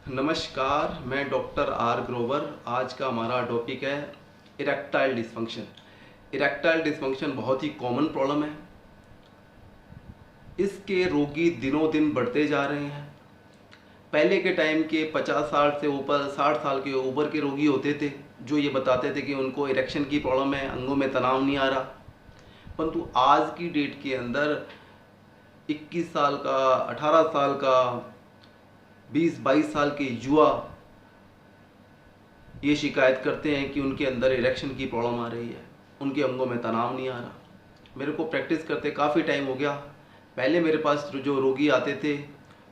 नमस्कार, मैं doctor R Grover. आज का हमारा टॉपिक है इरेक्टाइल डिसफंक्शन। इरेक्टाइल डिसफंक्शन बहुत ही कॉमन प्रॉब्लम है। इसके रोगी दिनों दिन बढ़ते जा रहे हैं। पहले के टाइम के 50 साल से ऊपर 60 साल के ऊपर के रोगी होते थे जो ये बताते थे कि उनको इरेक्शन की प्रॉब्लम है, अंगों में तनाव नहीं आ रहा। परंतु आज की डेट के अंदर 21 साल का, 18 साल का, 20-22 साल के युवा ये शिकायत करते हैं कि उनके अंदर इरेक्शन की प्रॉब्लम आ रही है, उनके अंगों में तनाव नहीं आ रहा। मेरे को प्रैक्टिस करते काफ़ी टाइम हो गया। पहले मेरे पास जो रोगी आते थे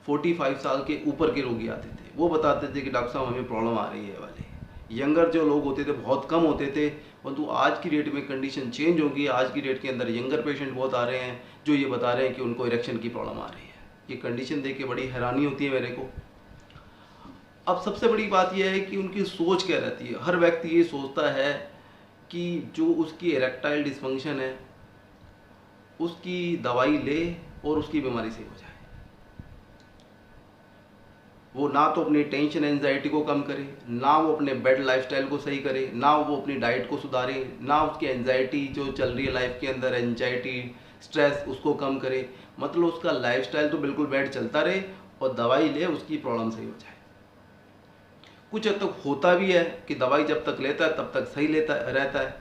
45 साल के ऊपर के रोगी आते थे, वो बताते थे कि डॉक्टर साहब हमें प्रॉब्लम आ रही है वाले। यंगर जो लोग होते थे बहुत कम होते थे, परंतु आज की डेट में कंडीशन चेंज हो गई। आज की डेट के अंदर यंगर पेशेंट बहुत आ रहे हैं जो ये बता रहे हैं कि उनको इरेक्शन की प्रॉब्लम आ रही है। ये कंडीशन देख के बड़ी हैरानी होती है मेरे को। अब सबसे बड़ी बात यह है कि उनकी सोच क्या रहती है। हर व्यक्ति ये सोचता है कि जो उसकी इरेक्टाइल डिसफंक्शन है उसकी दवाई ले और उसकी बीमारी सही हो जाए। वो ना तो अपनी टेंशन एंजाइटी को कम करे, ना वो अपने बेड लाइफस्टाइल को सही करे, ना वो अपनी डाइट को सुधारे, ना उसकी एंजाइटी जो चल रही है लाइफ के अंदर, एंजाइटी स्ट्रेस, उसको कम करे। मतलब उसका लाइफस्टाइल तो बिल्कुल बेड चलता रहे और दवाई ले उसकी प्रॉब्लम सही हो जाए। कुछ हद तक होता भी है कि दवाई जब तक लेता है तब तक सही लेता रहता है।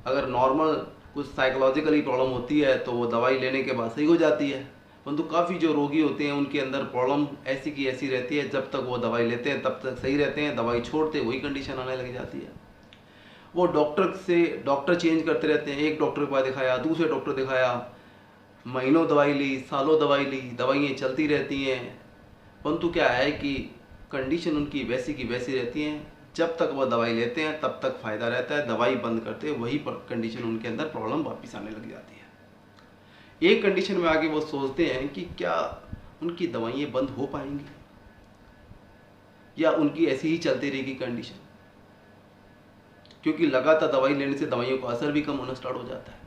अगर नॉर्मल कुछ साइकोलॉजिकली प्रॉब्लम होती है तो वो दवाई लेने के बाद सही हो जाती है। परंतु काफ़ी जो रोगी होते हैं उनके अंदर प्रॉब्लम ऐसी की ऐसी रहती है, जब तक वो दवाई लेते हैं तब तक सही रहते हैं, दवाई छोड़ते वही कंडीशन आने लग जाती है। वो डॉक्टर चेंज करते रहते हैं। एक डॉक्टर के पास दिखाया, दूसरे डॉक्टर दिखाया, महीनों दवाई ली, सालों दवाई ली, दवाइयाँ चलती रहती हैं। परंतु क्या है कि कंडीशन उनकी वैसी की वैसी रहती हैं। जब तक वह दवाई लेते हैं तब तक फ़ायदा रहता है, दवाई बंद करते वही कंडीशन उनके अंदर प्रॉब्लम वापस आने लग जाती है। एक कंडीशन में आके वो सोचते हैं कि क्या उनकी दवाइयाँ बंद हो पाएंगी या उनकी ऐसी ही चलती रहेगी कंडीशन, क्योंकि लगातार दवाई लेने से दवाइयों का असर भी कम होना स्टार्ट हो जाता है।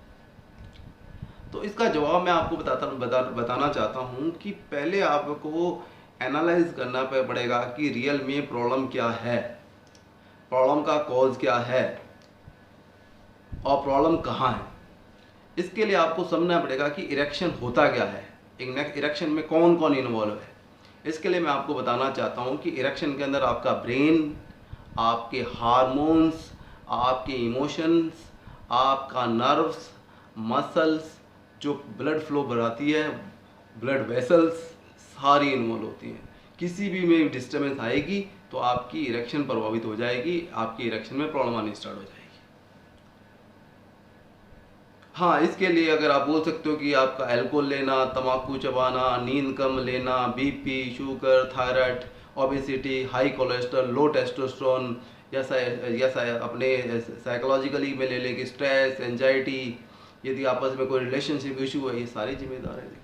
तो इसका जवाब मैं आपको बताना चाहता हूँ कि पहले आपको एनालाइज करना पड़ेगा कि रियल में प्रॉब्लम क्या है, प्रॉब्लम का कॉज क्या है और प्रॉब्लम कहाँ है। इसके लिए आपको समझना पड़ेगा कि इरेक्शन होता क्या है, इरेक्शन में कौन कौन इन्वॉल्व है। इसके लिए मैं आपको बताना चाहता हूँ कि इरेक्शन के अंदर आपका ब्रेन, आपके हार्मोन्स, आपके इमोशंस, आपका नर्व्स, मसल्स, जो ब्लड फ्लो बढ़ाती है, ब्लड वेसल्स, सारी इन्वॉल्व होती हैं। किसी भी में डिस्टर्बेंस आएगी तो आपकी इरेक्शन प्रभावित हो जाएगी, आपकी इरेक्शन में प्रॉब्लम आनी स्टार्ट हो जाएगी। हाँ, इसके लिए अगर आप बोल सकते हो कि आपका अल्कोहल लेना, तम्बाकू चबाना, नींद कम लेना, BP, sugar, thyroid, obesity, high cholesterol, low testosterone, जैसा अपने साइकोलॉजिकली में ले लें कि स्ट्रेस, एंजाइटी, यदि आपस में कोई रिलेशनशिप इशू है, ये सारी जिम्मेदार है।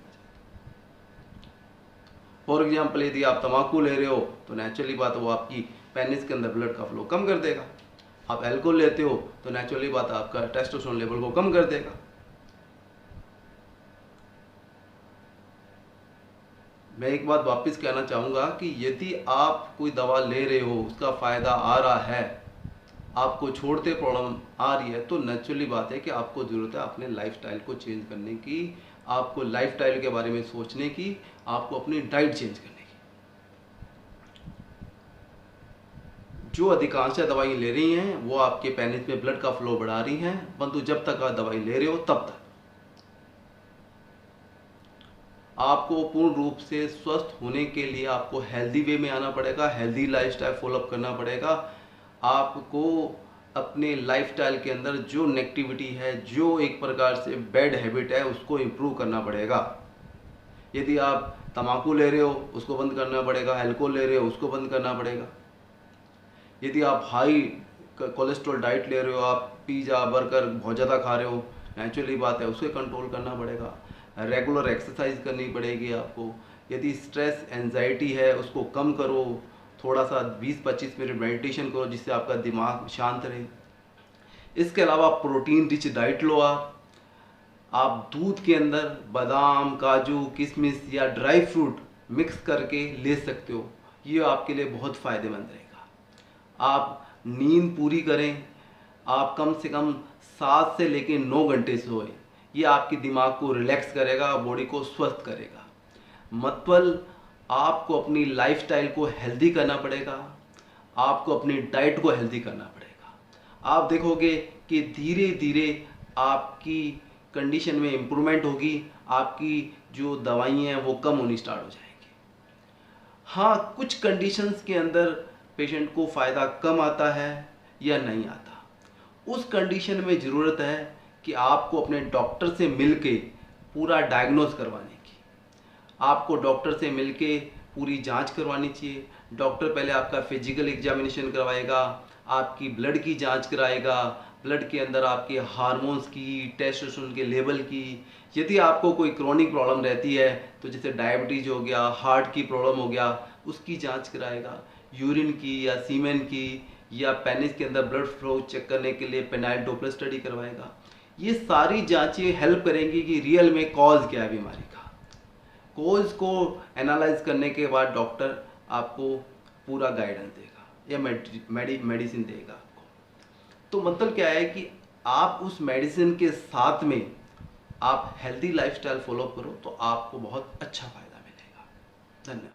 फॉर एग्जाम्पल, यदि आप तम्बाकू ले रहे हो तो नेचुरली बात है वो आपकी पेनिस के अंदर ब्लड का फ्लो कम कर देगा। आप अल्कोहल लेते हो तो नेचुरली बात है आपका टेस्टोस्टेरोन लेवल को कम कर देगा। मैं एक बात वापस कहना चाहूँगा कि यदि आप कोई दवा ले रहे हो, उसका फ़ायदा आ रहा है, आपको छोड़ते प्रॉब्लम आ रही है, तो नेचुरली बात है कि आपको ज़रूरत है अपने लाइफस्टाइल को चेंज करने की, आपको लाइफस्टाइल के बारे में सोचने की, आपको अपनी डाइट चेंज करने की। जो अधिकांश दवाई ले रही हैं वो आपके पेनिस में ब्लड का फ्लो बढ़ा रही हैं, परंतु जब तक आप दवाई ले रहे हो तब तक आपको पूर्ण रूप से स्वस्थ होने के लिए आपको हेल्दी वे में आना पड़ेगा, हेल्दी लाइफस्टाइल फॉलोअप करना पड़ेगा। आपको अपने लाइफस्टाइल के अंदर जो नेगेटिविटी है, जो एक प्रकार से बैड हैबिट है, उसको इम्प्रूव करना पड़ेगा। यदि आप तम्बाकू ले रहे हो उसको बंद करना पड़ेगा, अल्कोहल ले रहे हो उसको बंद करना पड़ेगा। यदि आप हाई कोलेस्ट्रॉल डाइट ले रहे हो, आप पिज़्ज़ा बर्गर बहुत ज़्यादा खा रहे हो, नेचुरली बात है उसे कंट्रोल करना पड़ेगा। रेगुलर एक्सरसाइज करनी पड़ेगी आपको। यदि स्ट्रेस एंजाइटी है उसको कम करो, थोड़ा सा 20-25 मिनट मेडिटेशन करो जिससे आपका दिमाग शांत रहे। इसके अलावा प्रोटीन रिच डाइट लो। आप दूध के अंदर बादाम, काजू, किशमिश या ड्राई फ्रूट मिक्स करके ले सकते हो। ये आपके लिए बहुत फ़ायदेमंद रहेगा। आप नींद पूरी करें, आप कम से कम 7 से लेकर 9 घंटे सोएं। ये आपके दिमाग को रिलैक्स करेगा, बॉडी को स्वस्थ करेगा। मतलब आपको अपनी लाइफस्टाइल को हेल्दी करना पड़ेगा, आपको अपनी डाइट को हेल्दी करना पड़ेगा। आप देखोगे कि धीरे धीरे आपकी कंडीशन में इम्प्रूवमेंट होगी, आपकी जो दवाइयाँ हैं वो कम होनी स्टार्ट हो जाएंगी। हाँ, कुछ कंडीशंस के अंदर पेशेंट को फ़ायदा कम आता है या नहीं आता। उस कंडीशन में ज़रूरत है कि आपको अपने डॉक्टर से मिलके पूरा डायग्नोज करवाने की। आपको डॉक्टर से मिलके पूरी जांच करवानी चाहिए। डॉक्टर पहले आपका फिजिकल एग्जामिनेशन करवाएगा, आपकी ब्लड की जांच कराएगा, ब्लड के अंदर आपके हार्मोन्स की, टेस्टोस्टेरोन के लेवल की। यदि आपको कोई क्रोनिक प्रॉब्लम रहती है तो जैसे डायबिटीज हो गया, हार्ट की प्रॉब्लम हो गया, उसकी जांच कराएगा। यूरिन की या सीमेन की या पेनिस के अंदर ब्लड फ्लो चेक करने के लिए पेनाइल डोपलर स्टडी करवाएगा। ये सारी जांचें हेल्प करेंगी कि रियल में कॉज क्या है बीमारी का। कोज को एनालाइज करने के बाद डॉक्टर आपको पूरा गाइडेंस देगा या मेडिसिन देगा आपको। तो मतलब क्या है कि आप उस मेडिसिन के साथ में आप हेल्दी लाइफस्टाइल फॉलो करो तो आपको बहुत अच्छा फायदा मिलेगा। धन्यवाद।